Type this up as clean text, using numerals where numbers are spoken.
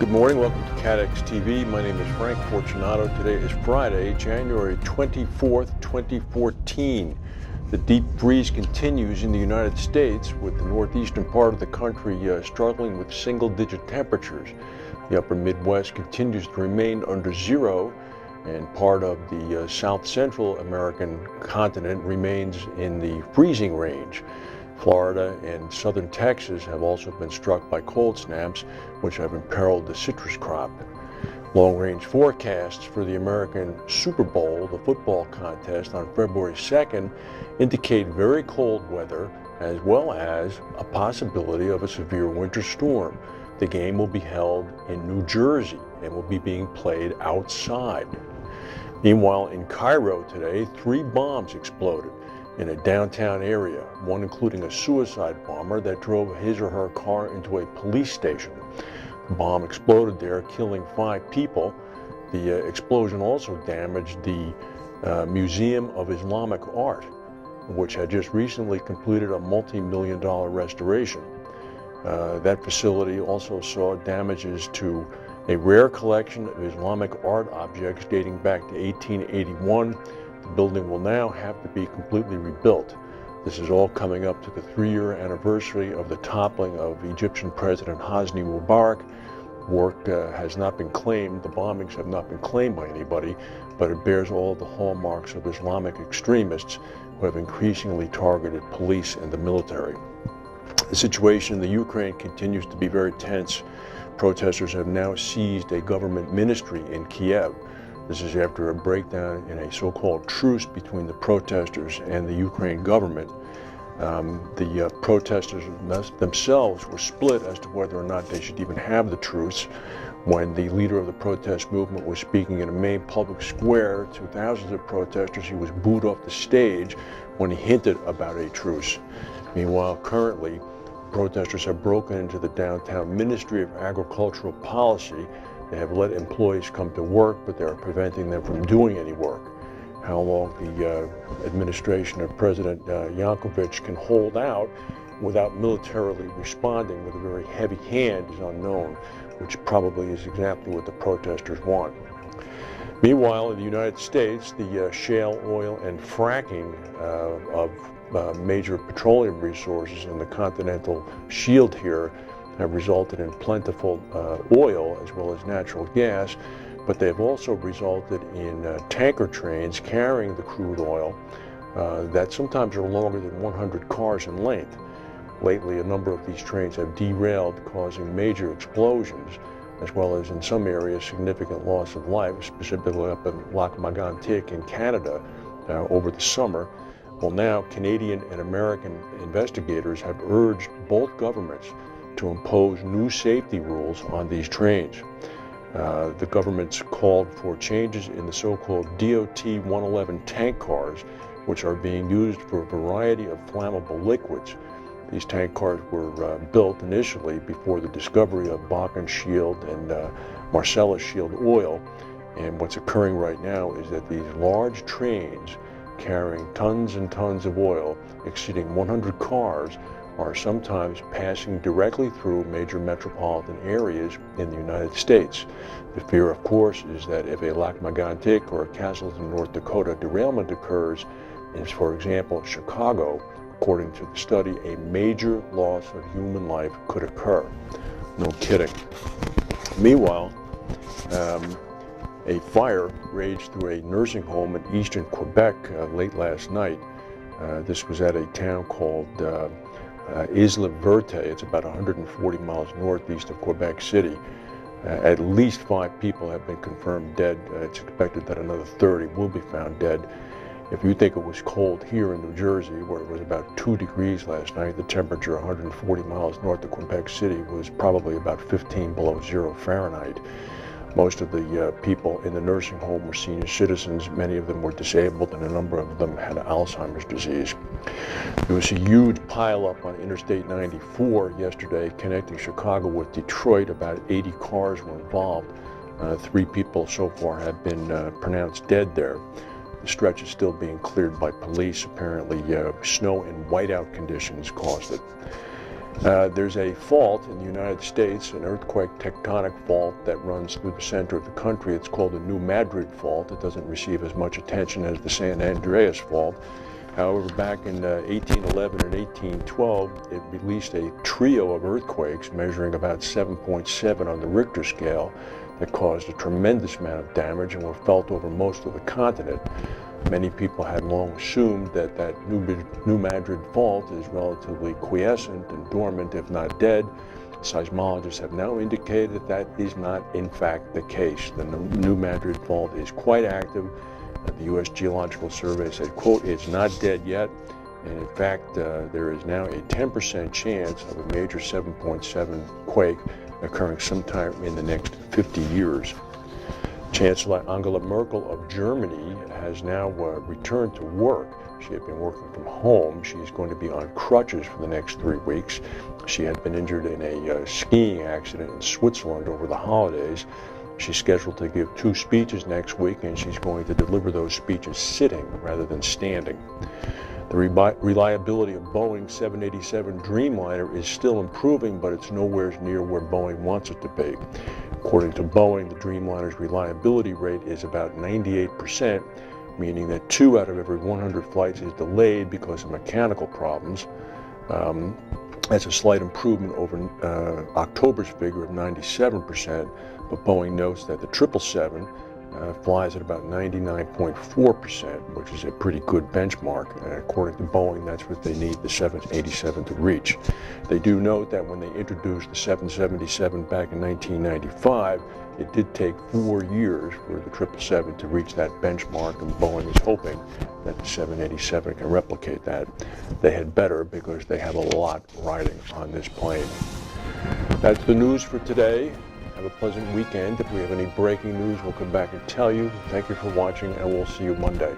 Good morning, welcome to CATEX TV. My name is Frank Fortunato. Today is Friday, January 24th, 2014. The deep freeze continues in the United States, with the northeastern part of the country struggling with single-digit temperatures. The upper Midwest continues to remain under zero, and part of the south-central American continent remains in the freezing range. Florida and southern Texas have also been struck by cold snaps, which have imperiled the citrus crop. Long-range forecasts for the American Super Bowl, the football contest on February 2nd, indicate very cold weather as well as a possibility of a severe winter storm. The game will be held in New Jersey and will be being played outside. Meanwhile, in Cairo today, 3 bombs exploded in a downtown area, one including a suicide bomber that drove his or her car into a police station. The bomb exploded there, killing 5 people. The explosion also damaged the Museum of Islamic Art, which had just recently completed a multi-million-dollar restoration. That facility also saw damages to a rare collection of Islamic art objects dating back to 1881. The building will now have to be completely rebuilt. This is all coming up to the 3-year anniversary of the toppling of Egyptian President Hosni Mubarak. Work has not been claimed, the bombings have not been claimed by anybody, but it bears all the hallmarks of Islamic extremists who have increasingly targeted police and the military. The situation in the Ukraine continues to be very tense. Protesters have now seized a government ministry in Kiev. This is after a breakdown in a so-called truce between the protesters and the Ukraine government. The protesters themselves were split as to whether or not they should even have the truce. When the leader of the protest movement was speaking in a main public square to thousands of protesters, he was booed off the stage when he hinted about a truce. Meanwhile, currently, protesters have broken into the downtown Ministry of Agricultural Policy. They have let employees come to work, but they are preventing them from doing any work. How long the administration of President Yanukovych can hold out without militarily responding with a very heavy hand is unknown, which probably is exactly what the protesters want. Meanwhile, in the United States, the shale oil and fracking of major petroleum resources in the continental shield here have resulted in plentiful oil as well as natural gas, but they've also resulted in tanker trains carrying the crude oil that sometimes are longer than 100 cars in length. Lately, a number of these trains have derailed, causing major explosions, as well as in some areas significant loss of life, specifically up in Lac-Megantic in Canada over the summer. Well, now Canadian and American investigators have urged both governments to impose new safety rules on these trains. The government's called for changes in the so-called DOT 111 tank cars, which are being used for a variety of flammable liquids. These tank cars were built initially before the discovery of Bakken Shield and Marcellus Shield oil, and what's occurring right now is that these large trains carrying tons and tons of oil, exceeding 100 cars, are sometimes passing directly through major metropolitan areas in the United States. The fear, of course, is that if a Lac-Megantic or a Castleton, North Dakota derailment occurs in, for example, Chicago, according to the study, a major loss of human life could occur. No kidding. Meanwhile, a fire raged through a nursing home in eastern Quebec late last night. This was at a town called Isla Verte. It's about 140 miles northeast of Quebec City. At least 5 people have been confirmed dead. It's expected that another 30 will be found dead. If you think it was cold here in New Jersey, where it was about 2 degrees last night, the temperature 140 miles north of Quebec City was probably about 15 below 0 Fahrenheit. Most of the people in the nursing home were senior citizens. Many of them were disabled, and a number of them had Alzheimer's disease. There was a huge pileup on Interstate 94 yesterday connecting Chicago with Detroit. About 80 cars were involved. 3 people so far have been pronounced dead there. The stretch is still being cleared by police. Apparently, snow and whiteout conditions caused it. There's a fault in the United States, an earthquake tectonic fault that runs through the center of the country. It's called the New Madrid fault. It doesn't receive as much attention as the San Andreas fault. However, back in 1811 and 1812, it released a trio of earthquakes measuring about 7.7 on the Richter scale that caused a tremendous amount of damage and were felt over most of the continent. Many people had long assumed that that New Madrid fault is relatively quiescent and dormant, if not dead. Seismologists have now indicated that that is not, in fact, the case. The New Madrid fault is quite active. The U.S. Geological Survey said, quote, "It's not dead yet." And in fact, there is now a 10% chance of a major 7.7 quake occurring sometime in the next 50 years. Chancellor Angela Merkel of Germany has now returned to work. She had been working from home. She's going to be on crutches for the next 3 weeks. She had been injured in a skiing accident in Switzerland over the holidays. She's scheduled to give 2 speeches next week, and she's going to deliver those speeches sitting rather than standing. The reliability of Boeing 787 Dreamliner is still improving, but it's nowhere near where Boeing wants it to be. According to Boeing, the Dreamliner's reliability rate is about 98%, meaning that 2 out of every 100 flights is delayed because of mechanical problems. That's a slight improvement over October's figure of 97%, but Boeing notes that the 777 flies at about 99.4%, which is a pretty good benchmark. And according to Boeing, that's what they need the 787 to reach. They do note that when they introduced the 777 back in 1995, it did take 4 years for the 777 to reach that benchmark, and Boeing is hoping that the 787 can replicate that. They had better, because they have a lot riding on this plane. That's the news for today. Have a pleasant weekend. If we have any breaking news, we'll come back and tell you. Thank you for watching, and we'll see you Monday.